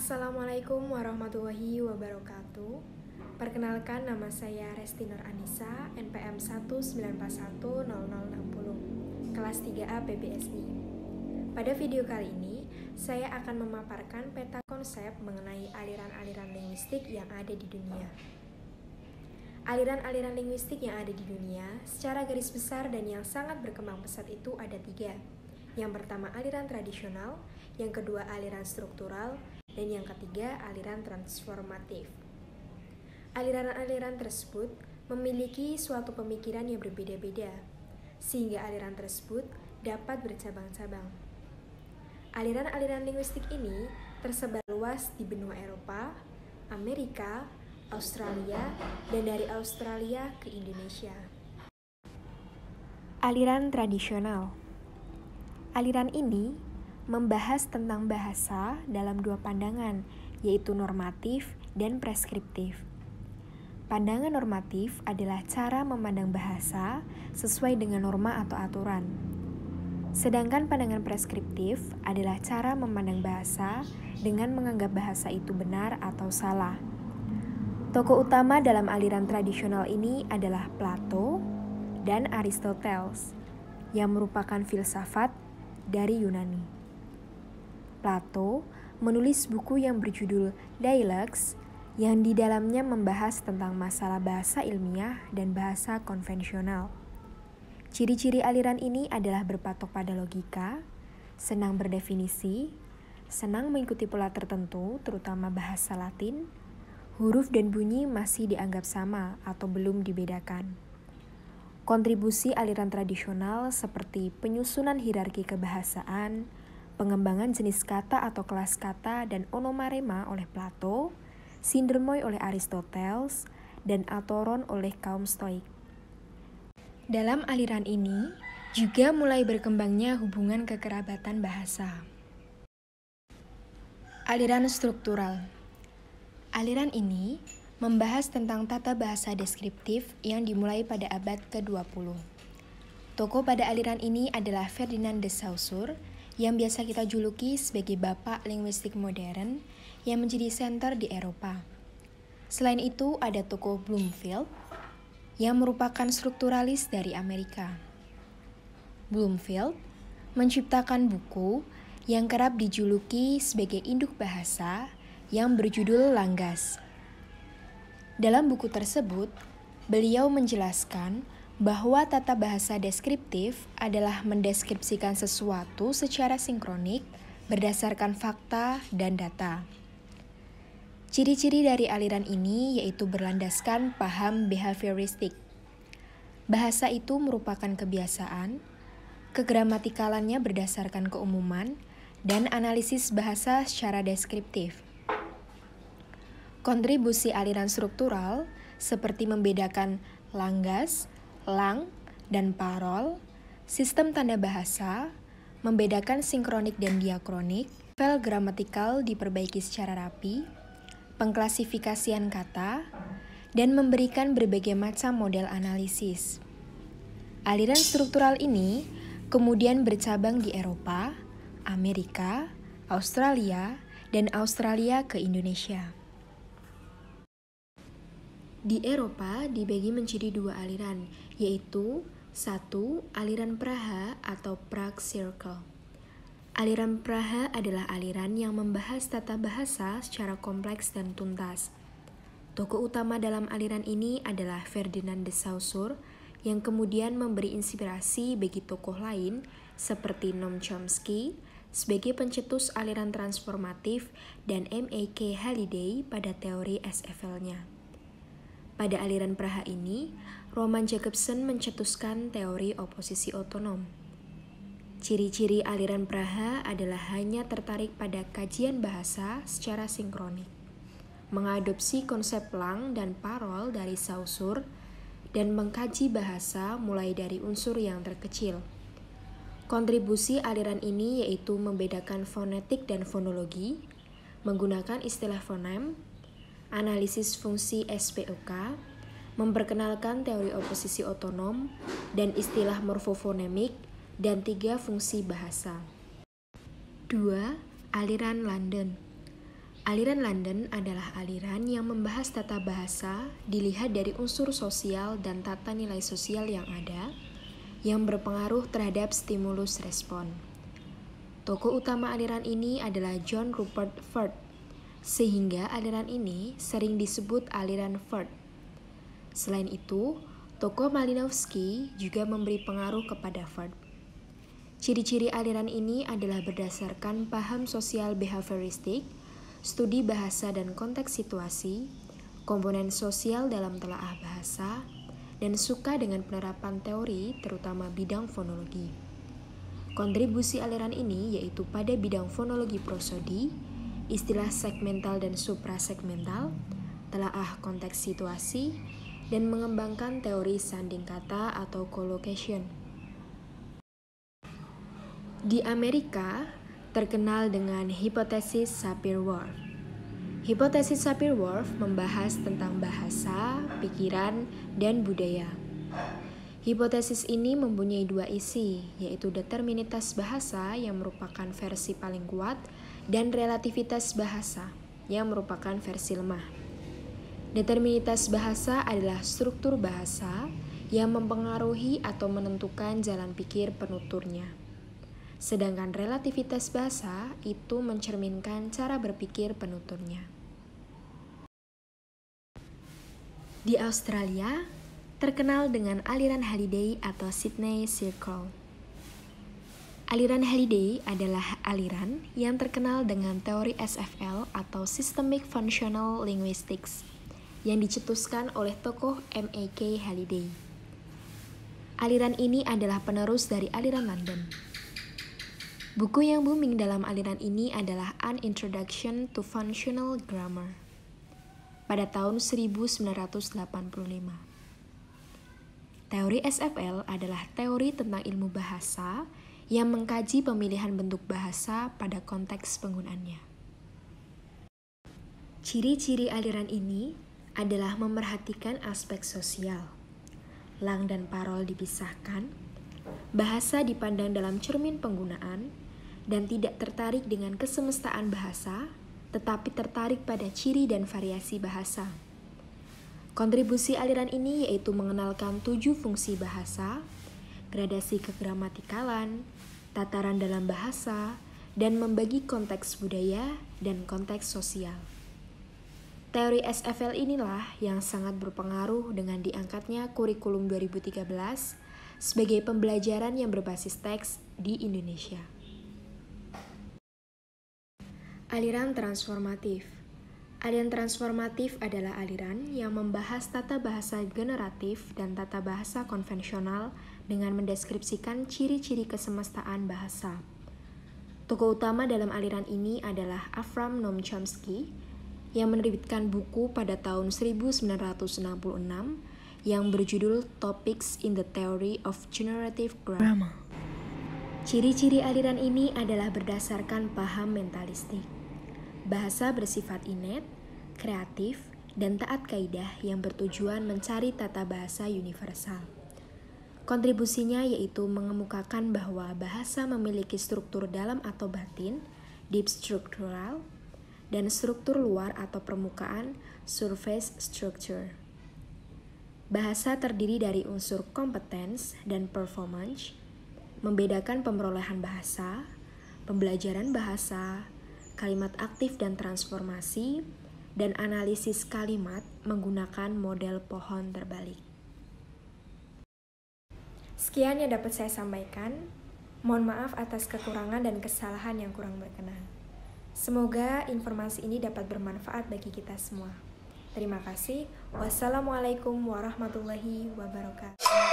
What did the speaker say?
Assalamualaikum warahmatullahi wabarakatuh. Perkenalkan, nama saya Resti Nur Anissa, NPM 194100060, kelas 3A PBSI. Pada video kali ini, saya akan memaparkan peta konsep mengenai aliran-aliran linguistik yang ada di dunia. Aliran-aliran linguistik yang ada di dunia, secara garis besar dan yang sangat berkembang pesat itu ada 3. Yang pertama aliran tradisional, yang kedua aliran struktural, dan yang ketiga aliran transformatif. Aliran-aliran tersebut memiliki suatu pemikiran yang berbeda-beda, sehingga aliran tersebut dapat bercabang-cabang. Aliran-aliran linguistik ini tersebar luas di benua Eropa, Amerika, Australia, dan dari Australia ke Indonesia. Aliran tradisional. Aliran ini membahas tentang bahasa dalam 2 pandangan, yaitu normatif dan preskriptif. Pandangan normatif adalah cara memandang bahasa sesuai dengan norma atau aturan. Sedangkan pandangan preskriptif adalah cara memandang bahasa dengan menganggap bahasa itu benar atau salah. Tokoh utama dalam aliran tradisional ini adalah Plato dan Aristoteles, yang merupakan filsafat dari Yunani. Plato menulis buku yang berjudul Dialogues, yang di dalamnya membahas tentang masalah bahasa ilmiah dan bahasa konvensional. Ciri-ciri aliran ini adalah berpatok pada logika, senang berdefinisi, senang mengikuti pola tertentu, terutama bahasa Latin, huruf dan bunyi masih dianggap sama atau belum dibedakan. Kontribusi aliran tradisional seperti penyusunan hierarki kebahasaan, pengembangan jenis kata atau kelas kata dan onomarema oleh Plato, sindermoi oleh Aristoteles, dan atoron oleh kaum Stoik. Dalam aliran ini juga mulai berkembangnya hubungan kekerabatan bahasa. Aliran struktural. Aliran ini membahas tentang tata bahasa deskriptif yang dimulai pada abad ke-20. Tokoh pada aliran ini adalah Ferdinand de Saussure, yang biasa kita juluki sebagai bapak linguistik modern yang menjadi senter di Eropa. Selain itu, ada tokoh Bloomfield yang merupakan strukturalis dari Amerika. Bloomfield menciptakan buku yang kerap dijuluki sebagai induk bahasa yang berjudul Langas. Dalam buku tersebut, beliau menjelaskan bahwa tata bahasa deskriptif adalah mendeskripsikan sesuatu secara sinkronik berdasarkan fakta dan data. Ciri-ciri dari aliran ini yaitu berlandaskan paham behavioristik. Bahasa itu merupakan kebiasaan, kegramatikalannya berdasarkan keumuman, dan analisis bahasa secara deskriptif. Kontribusi aliran struktural seperti membedakan langas, lang, dan parol, sistem tanda bahasa, membedakan sinkronik dan diakronik, level gramatikal diperbaiki secara rapi, pengklasifikasian kata, dan memberikan berbagai macam model analisis. Aliran struktural ini kemudian bercabang di Eropa, Amerika, Australia, dan Australia ke Indonesia. Di Eropa dibagi menjadi 2 aliran, yaitu 1. Aliran Praha atau Prague Circle. Aliran Praha adalah aliran yang membahas tata bahasa secara kompleks dan tuntas. Tokoh utama dalam aliran ini adalah Ferdinand de Saussure, yang kemudian memberi inspirasi bagi tokoh lain seperti Noam Chomsky sebagai pencetus aliran transformatif dan M.A.K. Halliday pada teori SFL-nya. Pada aliran Praha ini, Roman Jakobson mencetuskan teori oposisi otonom. Ciri-ciri aliran Praha adalah hanya tertarik pada kajian bahasa secara sinkronik, mengadopsi konsep lang dan parol dari Saussure, dan mengkaji bahasa mulai dari unsur yang terkecil. Kontribusi aliran ini yaitu membedakan fonetik dan fonologi, menggunakan istilah fonem, analisis fungsi SPOK, memperkenalkan teori oposisi otonom dan istilah morfofonemik, dan 3 fungsi bahasa. 2. Aliran London. Aliran London adalah aliran yang membahas tata bahasa dilihat dari unsur sosial dan tata nilai sosial yang ada, yang berpengaruh terhadap stimulus respon. Tokoh utama aliran ini adalah John Rupert Furt, sehingga aliran ini sering disebut aliran Furt. Selain itu, tokoh Malinowski juga memberi pengaruh kepada Furt. Ciri-ciri aliran ini adalah berdasarkan paham sosial behavioristik, studi bahasa dan konteks situasi, komponen sosial dalam telaah bahasa, dan suka dengan penerapan teori terutama bidang fonologi. Kontribusi aliran ini yaitu pada bidang fonologi prosodi, istilah segmental dan suprasegmental, telaah konteks situasi, dan mengembangkan teori sanding kata atau collocation. Di Amerika, terkenal dengan hipotesis Sapir-Whorf. Hipotesis Sapir-Whorf membahas tentang bahasa, pikiran, dan budaya. Hipotesis ini mempunyai dua isi, yaitu determinitas bahasa yang merupakan versi paling kuat dan relativitas bahasa yang merupakan versi lemah. Determinitas bahasa adalah struktur bahasa yang mempengaruhi atau menentukan jalan pikir penuturnya. Sedangkan relativitas bahasa itu mencerminkan cara berpikir penuturnya. Di Australia, terkenal dengan aliran Halliday atau Sydney Circle. Aliran Halliday adalah aliran yang terkenal dengan teori SFL atau Systemic Functional Linguistics yang dicetuskan oleh tokoh M.A.K. Halliday. Aliran ini adalah penerus dari aliran London. Buku yang booming dalam aliran ini adalah An Introduction to Functional Grammar pada tahun 1985. Teori SFL adalah teori tentang ilmu bahasa yang mengkaji pemilihan bentuk bahasa pada konteks penggunaannya. Ciri-ciri aliran ini adalah memerhatikan aspek sosial. Lang dan parol dipisahkan, bahasa dipandang dalam cermin penggunaan, dan tidak tertarik dengan kesemestaan bahasa, tetapi tertarik pada ciri dan variasi bahasa. Kontribusi aliran ini yaitu mengenalkan 7 fungsi bahasa, gradasi kegramatikalan, tataran dalam bahasa, dan membagi konteks budaya dan konteks sosial. Teori SFL inilah yang sangat berpengaruh dengan diangkatnya kurikulum 2013 sebagai pembelajaran yang berbasis teks di Indonesia. Aliran transformatif. Aliran transformatif adalah aliran yang membahas tata bahasa generatif dan tata bahasa konvensional dengan mendeskripsikan ciri-ciri kesemestaan bahasa. Tokoh utama dalam aliran ini adalah Avram Noam Chomsky yang menerbitkan buku pada tahun 1966 yang berjudul Topics in the Theory of Generative Grammar. Ciri-ciri aliran ini adalah berdasarkan paham mentalistik. Bahasa bersifat inet, kreatif, dan taat kaidah yang bertujuan mencari tata bahasa universal. Kontribusinya yaitu mengemukakan bahwa bahasa memiliki struktur dalam atau batin, deep structural, dan struktur luar atau permukaan, surface structure. Bahasa terdiri dari unsur competence dan performance, membedakan pemerolehan bahasa, pembelajaran bahasa, kalimat aktif dan transformasi, dan analisis kalimat menggunakan model pohon terbalik. Sekian yang dapat saya sampaikan. Mohon maaf atas kekurangan dan kesalahan yang kurang berkenan. Semoga informasi ini dapat bermanfaat bagi kita semua. Terima kasih. Wassalamualaikum warahmatullahi wabarakatuh.